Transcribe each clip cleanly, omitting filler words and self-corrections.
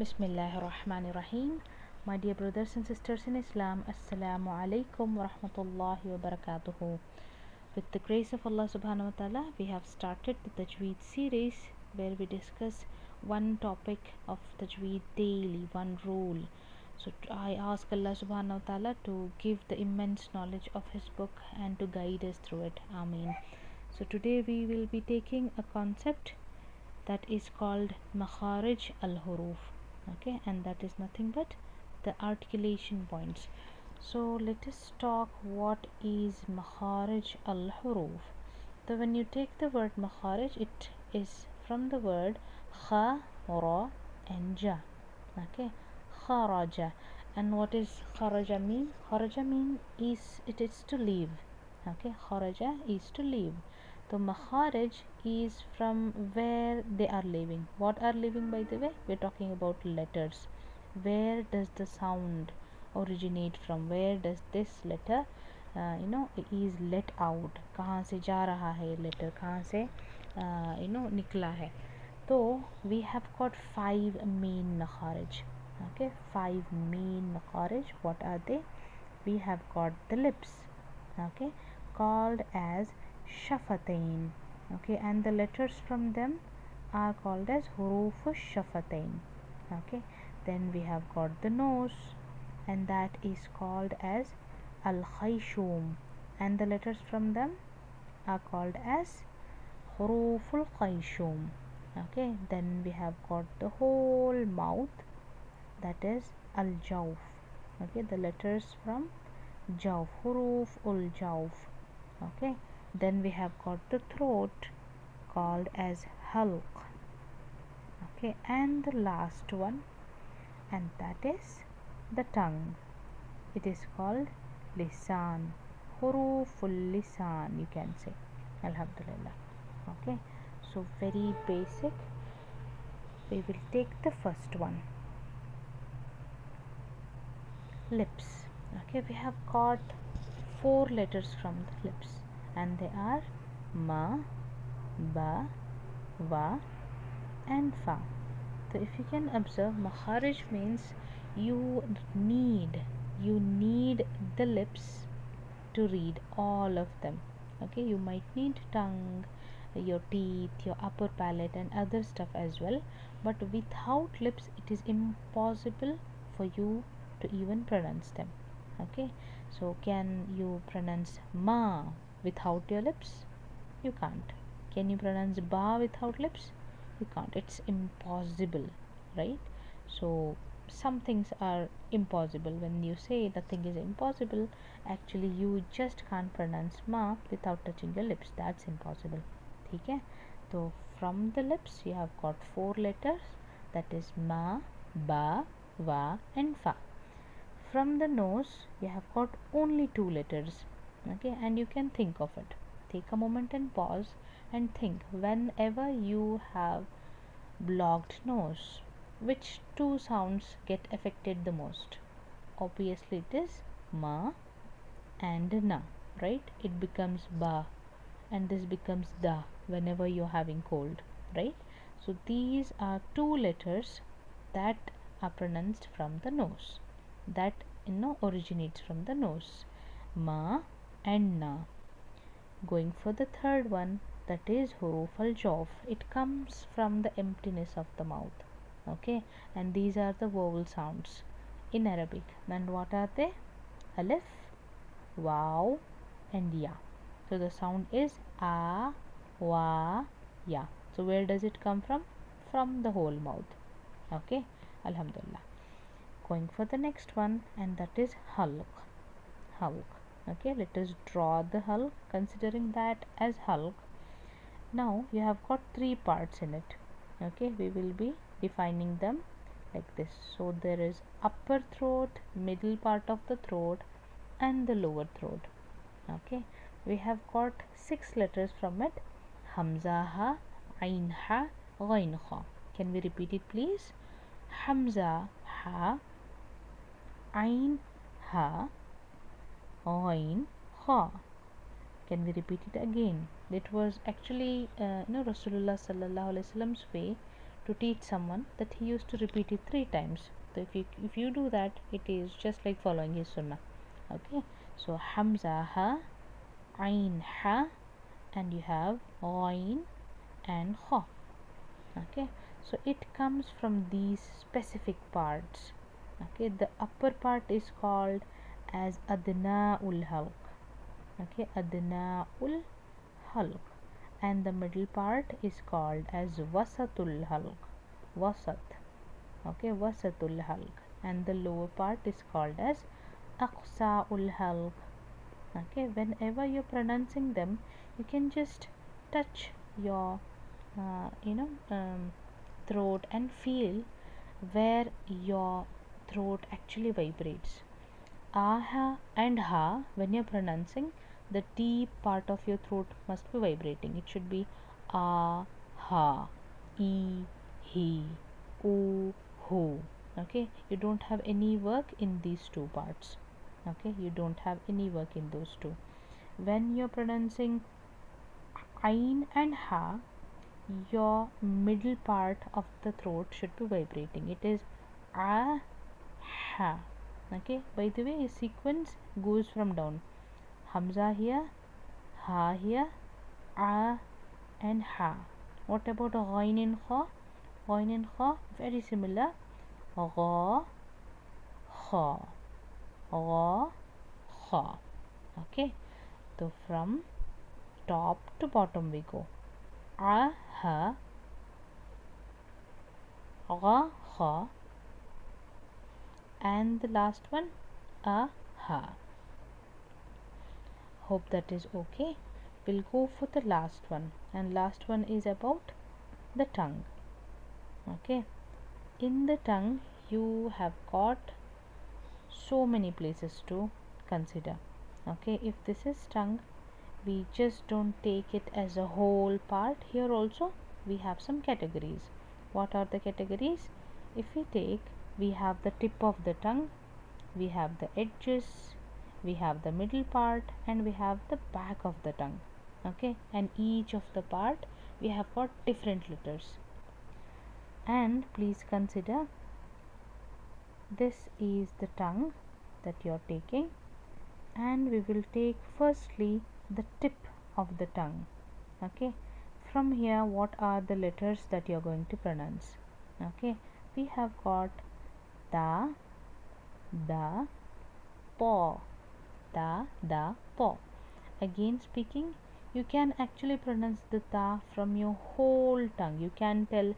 Bismillahirrahmanirrahim. My dear brothers and sisters in Islam, Assalamu alaikum wa rahmatullahi wa barakatuhu. With the grace of Allah subhanahu wa ta'ala, we have started the Tajweed series where we discuss one topic of Tajweed daily, one rule. So I ask Allah subhanahu wa ta'ala to give the immense knowledge of His book and to guide us through it. Ameen. So today we will be taking a concept that is called Makharij al-huroof. Okay, and that is nothing but the articulation points. So let us talk what is Makharij al-huroof. So when you take the word Makharij, it is from the word kha, ra and ja. Okay, kharaja. And what is kharaja mean? Kharaja mean is it is to leave. Okay, kharaja is to leave. So Makharij is from where they are living. What are living, by the way? We're talking about letters. Where does the sound originate from? Where does this letter is let out? कहाँ से जा रहा है letter? कहाँ से निकला है? So we have got 5 main Makharij. Okay, 5 main Makharij. What are they? We have got the lips. Okay, called as Shafatain. Okay, and the letters from them are called as huroof Shafatain. Okay, then we have got the nose, and that is called as khaishoom, and the letters from them are called as huroof khaishoom. Okay, then we have got the whole mouth, that is Jauf. Okay, the letters from Jauf, huroof Jauf. Okay, then we have got the throat called as Halq. Okay, and the last one, and that is the tongue. It is called Lissan, hurooful Lissan, you can say. Alhamdulillah. Okay, so very basic. We will take the first one, lips. Okay, we have got 4 letters from the lips, and they are ma, ba, wa and fa. So if you can observe, Makharij means you need the lips to read all of them. Okay, you might need tongue, your teeth, your upper palate and other stuff as well, but without lips it is impossible for you to even pronounce them. Okay, so can you pronounce ma without your lips? You can't. Can you pronounce ba without lips? You can't. It's impossible, right? So some things are impossible. When you say nothing is impossible, actually you just can't pronounce ma without touching your lips. That's impossible. Okay, so from the lips you have got 4 letters, that is ma, ba, wa and fa. From the nose you have got only 2 letters. Okay, and you can think of it. Take a moment and pause and think, whenever you have blocked nose, which 2 sounds get affected the most? Obviously it is ma and na, right? It becomes ba and this becomes da whenever you're having cold, right? So these are 2 letters that are pronounced from the nose, that originates from the nose, ma and na. Going for the third one, that is huroof al-jauf. It comes from the emptiness of the mouth. Okay, and these are the vowel sounds in Arabic. And what are they? Alif, waw and ya. So the sound is a, wa, ya. So where does it come from? From the whole mouth. Okay, alhamdulillah. Going for the next one, and that is halq. Halq. Okay, let us draw the Halq, considering that as Halq. Now you have got 3 parts in it. Okay, we will be defining them like this. So there is upper throat, middle part of the throat and the lower throat. Okay, we have got 6 letters from it: Hamza ha, Ain ha, Ghain kha. Can we repeat it please? Hamza ha, Ain ha, Ghain kha. Can we repeat it again? It was actually Rasulullah sallallahu alaihi wasallam's way to teach someone that he used to repeat it 3 times. So if you do that, it is just like following his sunnah. Okay, so hamza ha, ain ha, and you have ain and kha. Okay, so it comes from these specific parts. Okay, the upper part is called as adna ul halq. Okay, adna ul halq, and the middle part is called as wasatul halq. Wasat. Okay, wasatul halq, and the lower part is called as aqsa ul halq. Okay, whenever you're pronouncing them, you can just touch your uh, you know um, throat and feel where your throat actually vibrates. Aha and ha, when you're pronouncing, the deep part of your throat must be vibrating. It should be ah, ha, e, he, oo, who. Okay, you don't have any work in these two parts. Okay, you don't have any work in those two. When you're pronouncing ain and ha, your middle part of the throat should be vibrating. It is ah, ha. Okay, by the way, sequence goes from down. Hamza here, ha here, ah and ha. What about ghain and kha? Ghain and kha, very similar. Gha, kha, gha, kha. Okay, so from top to bottom we go. Ah, ha, gha, kha, and the last one, ah, ha. Hope that is okay. We'll go for the last one, and last one is about the tongue. Okay, in the tongue you have got so many places to consider. Okay, if this is tongue, we just don't take it as a whole part. Here also we have some categories. What are the categories? If we take, we have the tip of the tongue, we have the edges, we have the middle part, and we have the back of the tongue. Okay, and each of the part we have got different letters. And please consider, this is the tongue that you are taking, and we will take firstly the tip of the tongue. Okay, from here what are the letters that you are going to pronounce? Okay, we have got da, da, paw, da, da, paw. Again speaking, you can actually pronounce the ta from your whole tongue. You can tell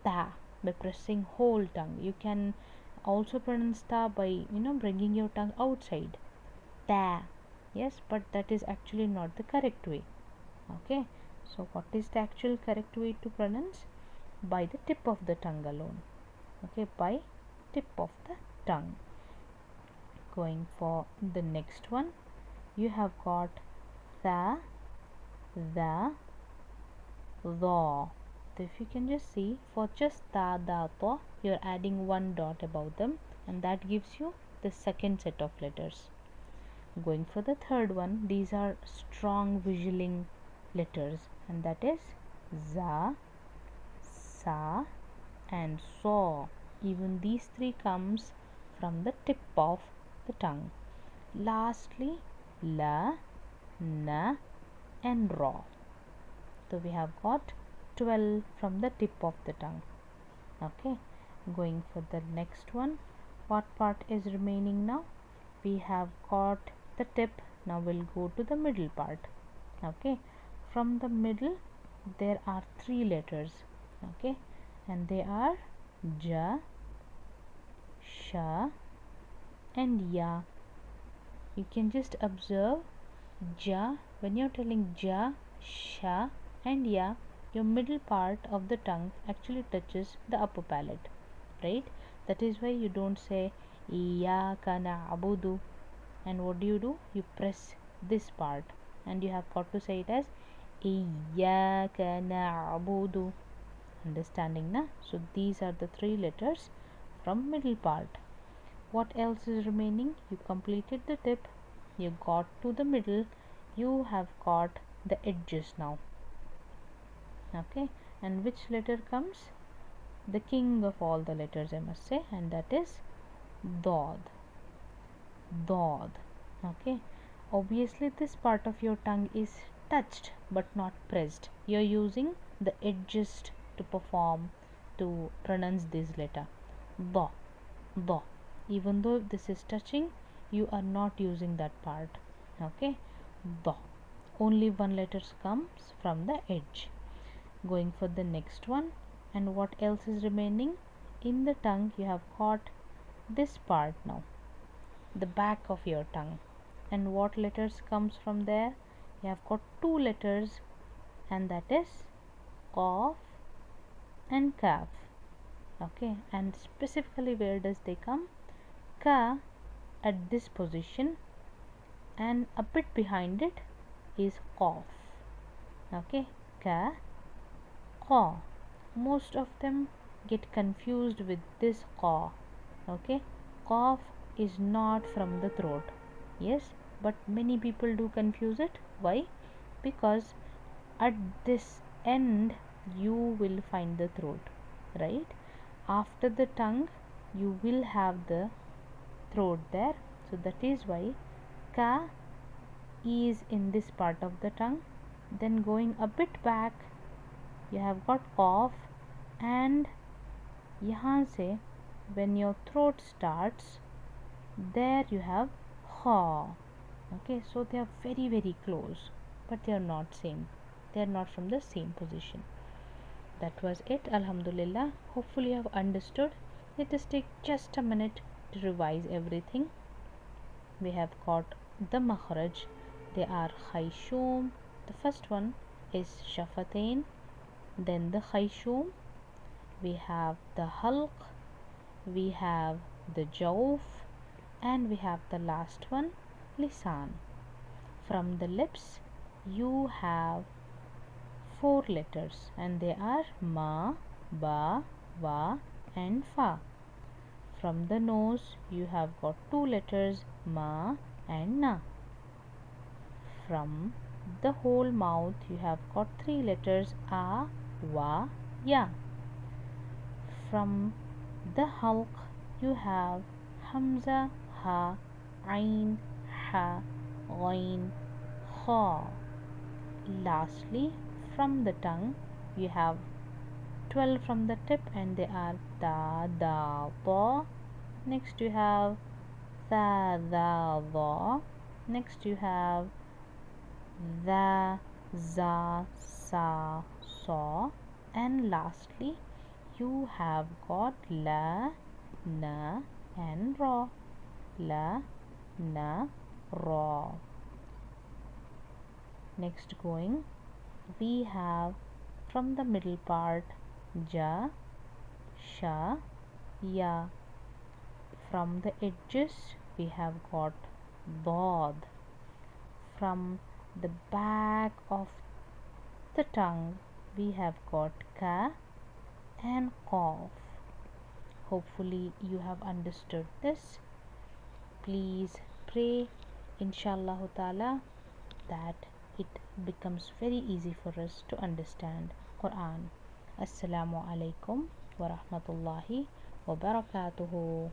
ta by pressing whole tongue. You can also pronounce ta by bringing your tongue outside. Ta. Yes, but that is actually not the correct way. Okay, so what is the actual correct way to pronounce? By the tip of the tongue alone. Okay, by tip of the tongue. Going for the next one, you have got the, dha. So if you can just see, for just ta, da, ta, you are adding one dot above them, and that gives you the second set of letters. Going for the third one, these are strong visualing letters, and that is za, sa, and saw. Even these three comes from the tip of the tongue. Lastly, la, na, and ra. So we have got 12 from the tip of the tongue. Okay, going for the next one, what part is remaining now? We have got the tip. Now we'll go to the middle part. Okay, from the middle there are 3 letters. Okay, and they are ja, sha, and ya. You can just observe ja. When you're telling ja, sha, and ya, your middle part of the tongue actually touches the upper palate, right? That is why you don't say iyyaka na'budu. And what do? You press this part, and you have got to say it as iyyaka na'budu. Understanding na? So these are the 3 letters from middle part. What else is remaining? You completed the tip, you got to the middle, you have got the edges now. Okay, and which letter comes? the king of all the letters, I must say, and that is dod. Dod. Okay. Obviously, this part of your tongue is touched but not pressed. You're using the edges to perform, to pronounce this letter. Do. Do. Even though this is touching, you are not using that part. Okay. Do. Only one letter comes from the edge. Going for the next one, and what else is remaining? In the tongue, you have got this part now, the back of your tongue. And what letters comes from there? You have got two letters, and that is qaf and kaf. Okay, and specifically where does they come? Ka at this position, and a bit behind it is qaf. Okay, ka, qa. Most of them get confused with this qa. Okay, qaf is not from the throat. Yes, but many people do confuse it. Why? Because at this end you will find the throat, right? After the tongue you will have the throat there, so that is why ka is in this part of the tongue. Then going a bit back, you have got qaf, and यहाँ से when your throat starts, there you have kha. Okay, so they are very close, but they are not same. They are not from the same position. That was it. Alhamdulillah. Hopefully you have understood. Let us take just a minute to revise everything. We have got the Makharij. They are khaishoom. The first one is Shafatain. Then the khaishoom. We have the Halq. We have the Jauf. And we have the last one, Lissan. From the lips you have four letters, and they are ma, ba, wa and fa. From the nose you have got two letters, ma and na. From the whole mouth you have got three letters, a, wa, ya. From the halq you have hamza, ha, ain, ha, ghain, kha. Lastly, from the tongue you have 12 from the tip, and they are ta, da, ta. Next you have tha, da, dha. Next you have the, za, sa, sa. And lastly you have got la, na and ra. La, na, ra. Next going, we have from the middle part ja, sha, ya. From the edges we have got dod. From the back of the tongue we have got ka and qaf. Hopefully you have understood this. Please pray, inshallah ta'ala, that it becomes very easy for us to understand Quran. Assalamu alaikum wa rahmatullahi wa barakatuhu.